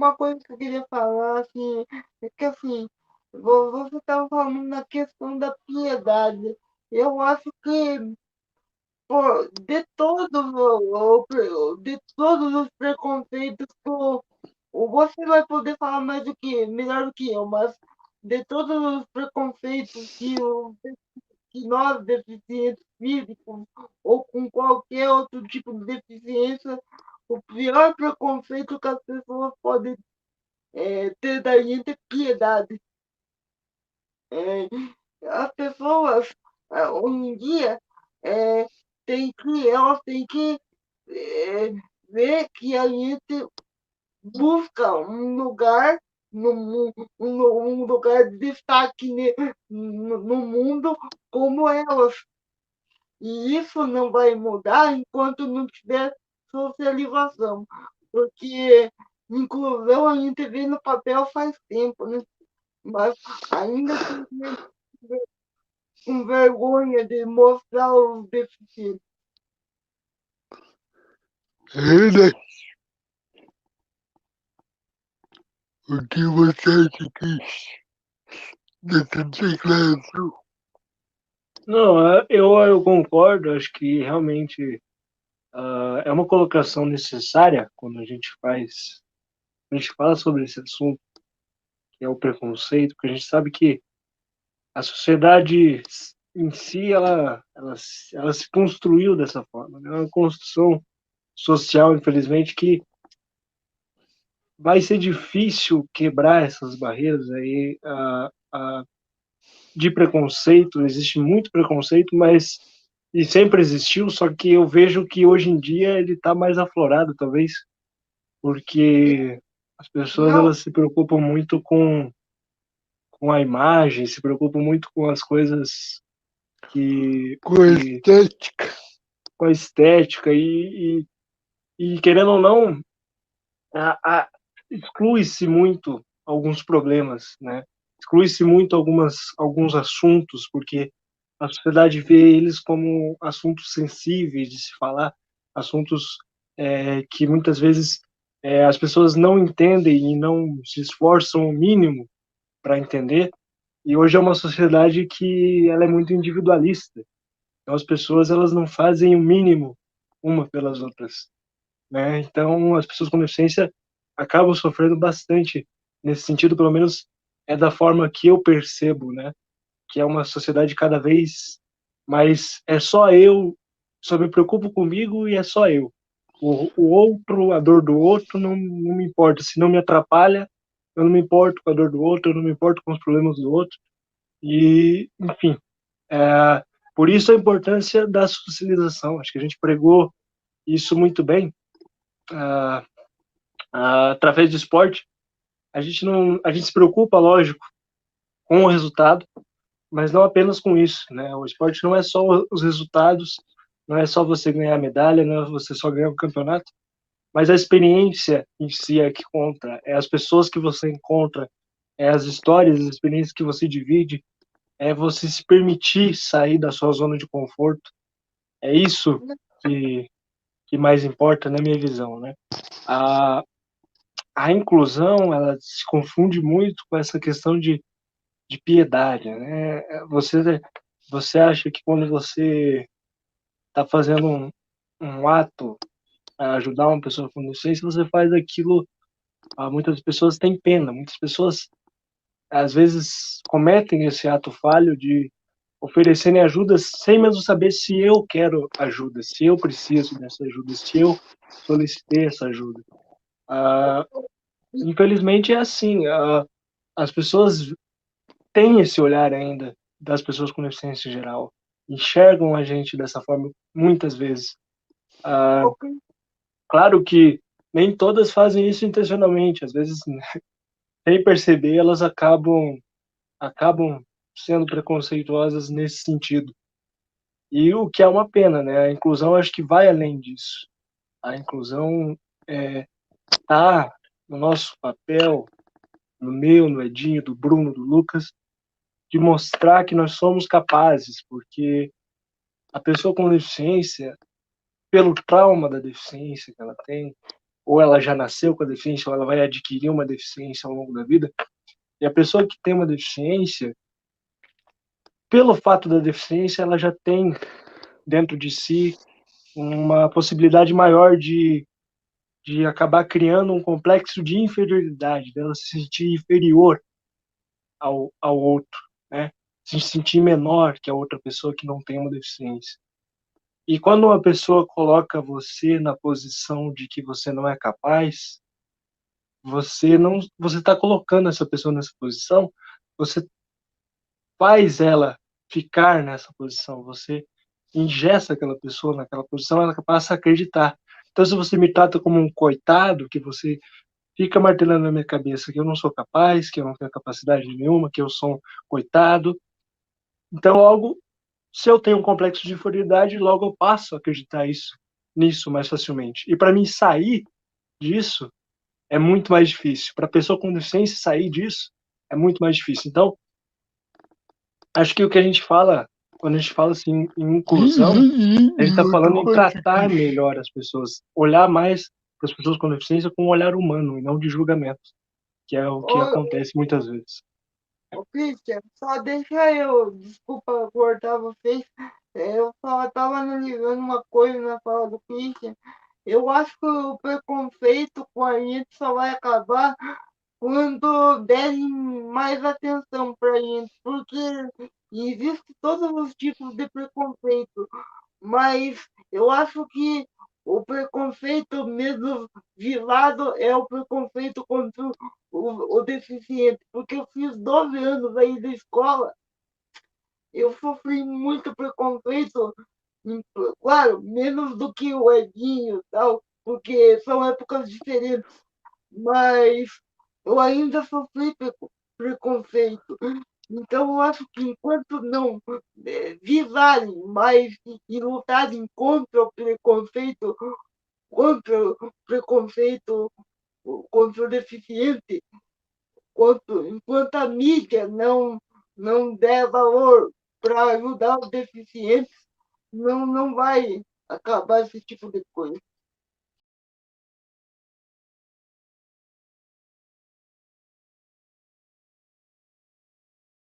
uma coisa que eu queria falar, assim, é que, assim, você estava falando na questão da piedade. Eu acho que pô, de todos os preconceitos que você vai poder falar mais do que, melhor do que eu, mas de todos os preconceitos que nós, deficientes físicos, ou com qualquer outro tipo de deficiência, o pior preconceito que as pessoas podem ter da gente é piedade. É, as pessoas, hoje em dia, é, elas têm que ver que a gente busca um lugar um lugar de destaque no mundo como elas. E isso não vai mudar enquanto não tiver socialização, porque inclusão a gente vê no papel faz tempo, né? Mas ainda tem gente com vergonha de mostrar os deficientes. Ana, o que você acha dessa declaração? Não, eu concordo, acho que realmente é uma colocação necessária quando a gente fala sobre esse assunto, que é o preconceito, porque a gente sabe que a sociedade em si, ela se construiu dessa forma, né? É uma construção social, infelizmente, que vai ser difícil quebrar essas barreiras aí de preconceito. Existe muito preconceito, mas e sempre existiu, só que eu vejo que hoje em dia ele está mais aflorado, talvez, porque as pessoas Não, elas se preocupam muito com a imagem, se preocupam muito com as coisas que, Com a que estética, com a estética e querendo ou não, exclui-se muito alguns problemas, né? Exclui-se muito alguns assuntos, porque a sociedade vê eles como assuntos sensíveis de se falar, assuntos que muitas vezes as pessoas não entendem e não se esforçam o mínimo para entender. E hoje é uma sociedade que ela é muito individualista. Então as pessoas elas não fazem o mínimo uma pelas outras, né? Então as pessoas com deficiência acabam sofrendo bastante nesse sentido, pelo menos é da forma que eu percebo, né? Que é uma sociedade cada vez mais é só eu, só me preocupo comigo e é só eu. O outro, a dor do outro não me importa, se não me atrapalha, eu não me importo com a dor do outro, eu não me importo com os problemas do outro e, enfim, é, por isso a importância da socialização. Acho que a gente pregou isso muito bem ah, através do esporte. A gente se preocupa, lógico, com o resultado, mas não apenas com isso, né? O esporte não é só os resultados, não é só você ganhar a medalha, não é você só ganhar o campeonato, mas a experiência em si é que conta, é as pessoas que você encontra, é as histórias, as experiências que você divide, é você se permitir sair da sua zona de conforto. É isso que, que mais importa na minha visão, né? A, a inclusão, ela se confunde muito com essa questão de piedade, né? Você acha que quando você está fazendo um ato para ajudar uma pessoa com deficiência, você faz aquilo, muitas pessoas têm pena, muitas pessoas às vezes cometem esse ato falho de oferecerem ajuda sem mesmo saber se eu quero ajuda, se eu preciso dessa ajuda, se eu solicitei essa ajuda. Ah, infelizmente é assim, as pessoas têm esse olhar ainda das pessoas com deficiência em geral, enxergam a gente dessa forma muitas vezes. Ah, claro que nem todas fazem isso intencionalmente, às vezes, sem perceber, elas acabam sendo preconceituosas nesse sentido. E o que é uma pena, né? A inclusão acho que vai além disso. A inclusão está no nosso papel, no meu, no Edinho, do Bruno, do Lucas, de mostrar que nós somos capazes, porque a pessoa com deficiência, pelo trauma da deficiência que ela tem, ou ela já nasceu com a deficiência, ou ela vai adquirir uma deficiência ao longo da vida. E a pessoa que tem uma deficiência, pelo fato da deficiência, ela já tem dentro de si uma possibilidade maior de acabar criando um complexo de inferioridade, dela se sentir inferior ao outro, né? Se sentir menor que a outra pessoa que não tem uma deficiência. E quando uma pessoa coloca você na posição de que você não é capaz, você está colocando essa pessoa nessa posição, você faz ela ficar nessa posição, você ingessa aquela pessoa naquela posição, ela passa a acreditar. Então, se você me trata como um coitado, que você fica martelando na minha cabeça que eu não sou capaz, que eu não tenho capacidade nenhuma, que eu sou um coitado, então logo, se eu tenho um complexo de inferioridade, logo eu passo a acreditar nisso mais facilmente. E para mim sair disso é muito mais difícil. Para a pessoa com deficiência sair disso é muito mais difícil. Então, acho que o que a gente fala, quando a gente fala assim em inclusão, a gente está falando em tratar melhor as pessoas, olhar mais para as pessoas com deficiência com um olhar humano e não de julgamento, que é o que Ô, acontece muitas vezes. Christian, só deixa eu, desculpa cortar vocês, eu só estava analisando uma coisa na fala do Christian. Eu acho que o preconceito com a gente só vai acabar quando derem mais atenção para a gente, porque existem todos os tipos de preconceito, mas eu acho que o preconceito mesmo visado é o preconceito contra o deficiente, porque eu fiz 12 anos aí da escola, eu sofri muito preconceito, claro, menos do que o Edinho e tal, porque são épocas diferentes, mas eu ainda sofri preconceito. Então, eu acho que enquanto não visarem mais e lutarem contra o preconceito contra o deficiente, enquanto a mídia não der valor para ajudar os deficientes, não vai acabar esse tipo de coisa.